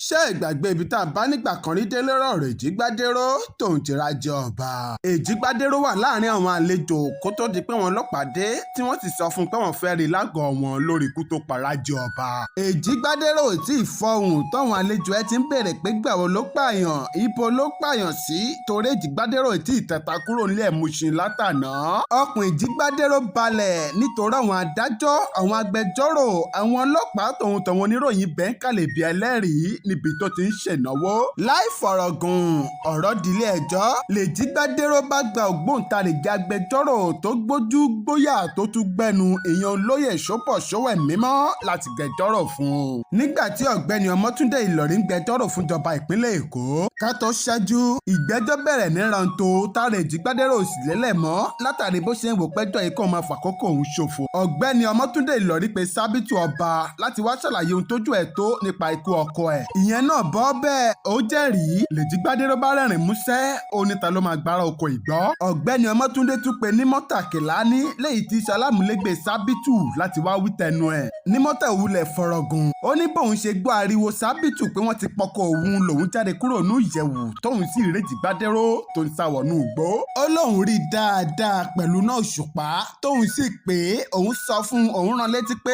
ṣé ìgbàgbé ibi tá a bá Nigbakanri dé lọ́rọ̀ Ejigbadero tóun ti Raji Oba. Ejigbadero wà láàrin àwọn àlejò kó tó di pé wọn ọlọ́pàá dé tí wọ́n sì sọ fún un pé wọ́n fẹ́ rí lágọ̀ọ́ wọn lórí ikú tó pa Raji Oba. Ejigbadero ò tí ì fọhùn táwọn àlejò ẹ ti ń béèrè pé gbàwo ló pààyàn ibo ló pààyàn sí torí Ejigbadero ò tí ì tẹ̀ta kúrò nílé Mushin látàná. ọkùn Ejigbadero balẹ̀ nítorí àwọn adájọ́ àwọn agbẹjọ́rò àwọn ọlọ́pàá tòun tàwọn oníròyìn bẹ́ẹ̀ ń kalẹ̀ bí ẹlẹ́rìí níbi tó ti ń ṣènáwó. láì fọ̀rọ̀gùn ọ̀rọ̀ dílé ẹjọ́ l'Ejigbadero bá gba ògbóǹtarìgì agbẹjọ́rò tó gbójú gbóyà tó tún gbẹnu èèyàn olóyè Ṣọ́pọ̀ Ṣówẹ̀mímọ́ láti gbẹjọ́rò fún un. nígbà tí ọ̀gbẹ́ni Ọmọ́túndé Ìlọrin gbẹjọ́rò fúnjọba ìpínlẹ̀ Èkó ká tó ṣáájú ìgbẹ́jọ́ bẹ̀rẹ̀ ní rántó tára Ejigbadero ò sì lélẹ̀ mọ́ látàrí bó ṣe ń wò pẹ́jọ́ yìí kó máa fàkókò òun ṣòfò. ọ̀gbẹ́ni Ọmọ́túndé Ìlọrin pe Sábìtù Ọba láti wá ṣàlàyé ohun tójú ẹ̀ tó nípa ikú ọkọ ẹ̀. ìyẹn náà bọ́ bẹ́ẹ̀ ó jẹ́rìí l'Ejigbadero bá rẹ́rìn músẹ́ oníta ló máa gbára oko ìgbọ́. ọ̀gbẹ́ni Ọmọ́túndé tún pe Nímọ́tà Kèlání léyìí tí ṣalámúlégbè Sábìtù láti wá wí tẹnu ẹ̀. Nímọ́tà òwúlẹ̀ fọ̀rọ̀gùn ó ní bóun ṣe gbọ́ ariwo Sábìtù pé wọ́n ti pọkọ òun lòun jáde kúrò ní ìyẹ̀wù tóun sì rí Ejigbadero tó ń sáwọ̀nù ìgbó. ó lóun rí dáadáa pẹ̀lú náà Òṣùpá tóun sì pé òun sọ fún òun rán létí pé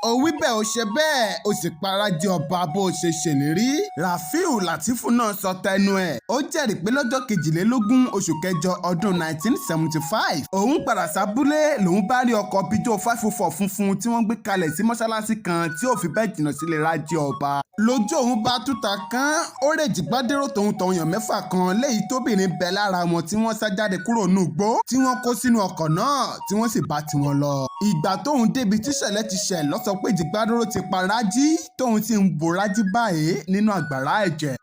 ó wí bẹ́ẹ̀ ó ṣe bẹ́ẹ̀ ó sì pa Raji Oba bó ṣe ṣèlérí. Rafiu Latifu náà sọ tẹnu ẹ̀ ó jẹ́rìí pé lọ́jọ́ 22 oṣù kẹjọ ọdún 1975 òun padà sábúlé lòun bá rí ọkọ̀ bíjó 504 funfun tí wọ́n gbé kalẹ̀ sí mọ́ṣáláṣí kan tí ò fi bẹ́ẹ̀ jìnnà sílé Raji Oba. lójú òun bá túta kán ó rè Ejigbadero tòun tọ̀yàn mẹ́fà kan léyìí tóbìnrin bẹ lára wọn tí wọ́n sá jáde kúrò nù gbó tí wọ́n kó sínú ọkọ̀ náà tí wọ́n sì bá tiwọn lọ. ìgbà tóun débi tíṣẹ̀lẹ̀ ti ṣẹ̀ ló sọ pé Ejigbadero ti pa Raji tóun sì ń bo Raji báyìí nínú àgbàrá ẹ̀jẹ̀.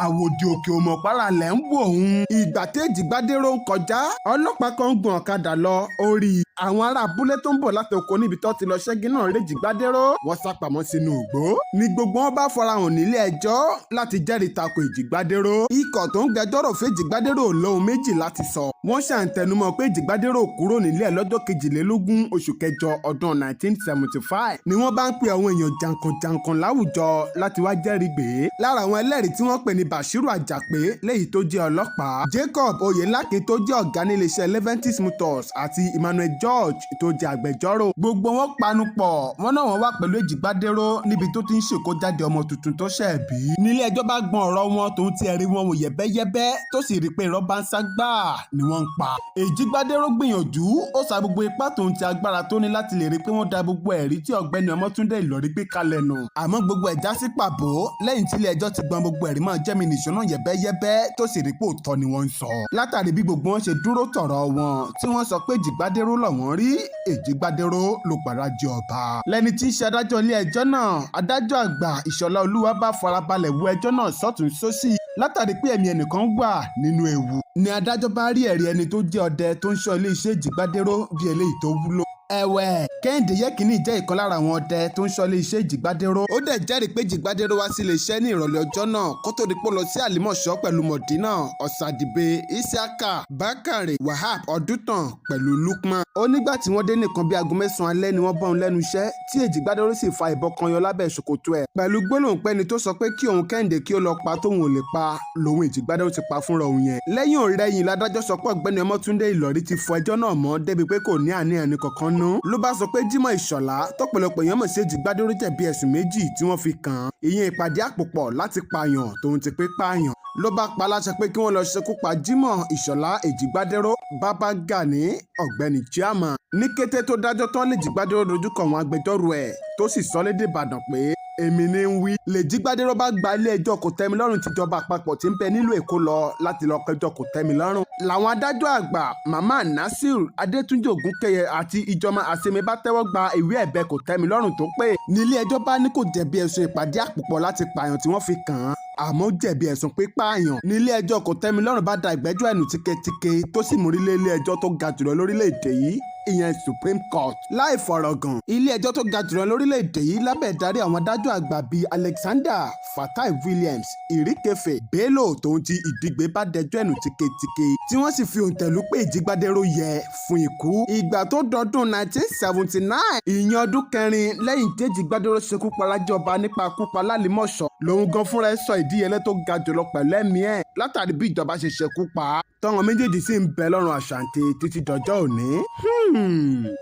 àwòdì òkè òmọ̀pára lẹ̀ ń wò òun. ìgbà tí Ejigbadero ń kọjá ọlọ́pàá kan ń gun ọ̀kadà lọ orí àwọn ará abúlé tó ń bọ̀ láti oko níbi tó ti lọ ṣẹ́gi náà rí Ejigbadero wọ́n sá pamọ́ sínú ògbó. ní gbogbo wọn bá farahàn nílé ẹjọ́ láti jẹ́rìí tako Ejigbadero. ikọ̀ tó ń gbẹjọ́rò fún Ejigbadero lóhun méjì láti sọ. wọ́n ṣàǹtẹnumọ́ pé Ejigbadero kúrò nílé ẹ̀ lọ́jọ́ 22 oṣù kẹjọ ọdún 1975 ni wọ́n bá ń pe àwọn èèyàn jàǹkànjàǹkàn láwùjọ láti wá jẹ́rìí gbé. lára àwọn ẹlẹ́rìí tí wọ́n pè ní Bashiru Àjàpé léyìí tó jẹ́ ọlọ́pàá, Jacob Oyèlákin tó jẹ́ ọ̀gá níléeṣẹ́ Leventis Motors àti Emmanuel George tó jẹ́ agbẹjọ́rò. gbogbo wọn panupọ̀ wọn náà wọ́n wá pẹ̀lú Ejigbadero níbi tó ti ń ṣèkójáde ọmọ tuntun tó ṣẹ̀ bí. nílé ẹjọ́ bá gbọ́n ọ̀rọ̀ wọn tòun ti ẹ̀rí wọn wò yẹ̀bẹ́yẹ́bẹ́ tó sì rí i pé irọ́ bá ń sá gbáà ni wọ́n ń pa. Ejigbadero gbìyànjú ó sa gbogbo ipá tòun ti agbára tó ní láti lè rí i pé wọ́n da gbogbo ẹ̀rí tí ọ̀gbẹ́ni Ọmọ́túndé Ìlọrin gbé kalẹ̀ nù. àmọ́ gbogbo ẹ̀ já sí pàbó lẹ́yìn tí ilé ẹjọ́ ti gbọ́n gbogbo ẹ̀rí máa jẹ́mi nìṣó náà yẹ̀bẹ́yẹ́bẹ́ tó sì rí pé òótọ́ ni wọ́n ń sọ. látàrí bí gbogbo wọn ṣe dúró tọ̀rọ̀ wọn tí wọ́n sọ pé Ejigbadero lọ́wọ́n rí Ejigbadero ló pa Raji Oba. lẹ́ni tí í ṣe adájọ́ ilé ẹjọ́ náà adájọ́ àgbà Ìṣọ̀lá Olúwa bá farabalẹ̀ wo ẹjọ́ náà sọ́tún sósì látàrí pé ẹ̀mí ẹnìkan wà nínú ewu. ni adájọ́ bá rí ẹ̀rí ẹni tó jẹ́ ọdẹ tó ń ṣọ́ ilé iṣẹ́ Ejigbadero bí eléyìí tó wúlò. ẹ̀wẹ̀ Kẹ́hìndé Yẹ́kìnní jẹ́ ìkan lára àwọn ọdẹ tó ń ṣọ́ ilé iṣẹ́ Ejigbadero. ó dẹ̀ jẹ́rìí pé Ejigbadero wá sí ilé iṣẹ́ ní ìrọ̀lẹ́ ọjọ́ náà kó tó di pé lọ sí Àlímọ̀ṣọ́ pẹ̀lú Mọ̀dínà Ọ̀sàdìbẹ Isiaka Bákàrè Wahab Ọdúntàn pẹ̀lú Lukman. ó nígbà tí wọ́n dé nìkan bí aago 9 alẹ́ ni wọ́n bá òun lẹ́nu iṣẹ́ tí Ejigbadero sì fa ìbọn kan yọ lábẹ́ ṣòkòtò ẹ̀ pẹ̀lú gbólóhùn pẹ́ni tó sọ pé kí òun Kẹ́hìndé kí ó lọ pa tóun ò lè pa lòun Ejigbadero ti pa fúnra òun yẹn. lẹ́yìn òrẹ́yìn ládájọ́ sọ pé ọ̀gbẹ́ni Ọmọ́túndé Ìlọrin ti fọ ẹjọ́ náà mọ́ débi pé kò ní àníyàn ní kankan nú. ló bá sọ pé Jímọ̀ Ìṣọ̀lá tọ́pọ̀lọpọ̀ èèyàn mọ̀ sí Ejigbadero jẹ̀bi ẹ̀sùn méjì tí wọ́n fi kàn án. ìyẹn ìpàdé àpòpọ̀ láti pààyàn tòun ti pé pààyàn. ló bá pa láṣẹ pé kí wọ́n lọ ṣekú pa Jímọ̀ Ìṣọ̀lá Ejigbadero Baba Gani ọ̀gbẹ́ni Chiama. ní kété tó dájọ́ tán l'Ejigbadero dojúkọ àwọn agbẹjọ́rò ẹ̀ tó sì sọ lédè Ìbàdàn pé èmi ní ń wí. l'Ejigbadero bá gba ilé ẹjọ́ kòtẹ́milọ́rùn tíjọba àpapọ̀ tí ń bẹ nílùú Èkó lọ láti lọ kẹjọ́ kòtẹ́milọ́rùn. làwọn adájọ́ àgbà Mama Nasir Adétúnjì Ògúnkẹyẹ àti Ìjọba Àsèmi bá tẹ́wọ́ gba ìwé ẹ̀bẹ̀ kòtẹ́milọ́rùn tó pé nílé ẹjọ́ bá ní kò jẹ̀bi ẹ̀sùn ìpàdé àpòpọ̀ láti pààyàn tí wọ́n fi kàn án àmọ́ jẹ̀bi ẹ̀sùn pípààyàn. nílé ẹjọ́ kòtẹ́milọ́rùn bá da ìgbẹ́jọ́ ẹ̀nù tíketíke tó sì mórí lé ilé ẹjọ́ tó ga jùlọ lórílẹ̀‐èdè yìí ìyẹn Supreme Court. Láì fọ̀rọ̀gàn, ilé ẹjọ́ tó ga jùlọ lórílẹ̀‐èdè yìí lábẹ́ ìdarí àwọn adájọ́ àgbà bíi Alexander Fatai Williams, Irikefe Bello tóun ti Ìdígbé bá dẹjọ́ ẹ̀nù tíketíke tí wọ́n sì fi òǹtẹ̀lú pé Ejigbadero yẹ fún ikú. Ìgbà tó dọdún 1979, ìyẹn ọdún kẹrin lẹ́yìn tí Ejigbadero ṣekú pa Raji Oba nípa kúpa lálìmọ̀ṣọ́, lòun gan fúnra ẹ̀ sọ ìdíyelé tó ga jùlọ pẹ̀lú ẹ̀mí ẹ̀ látàrí bí ìjọba ṣe ṣekú pa á. Tọ́wọn méjèèjì sì ń bẹ lọ́rùn àṣàǹtì títí dọjọ́ òní.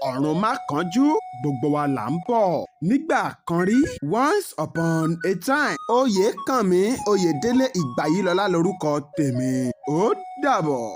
Ọ̀run má kánjú, gbogbo wa là ń bọ̀. Nigbakanri, once upon a time. Oyèkánmi Oyèdélé Ìgbàyílọlá lorúkọ tèmi. Ó dàbọ̀.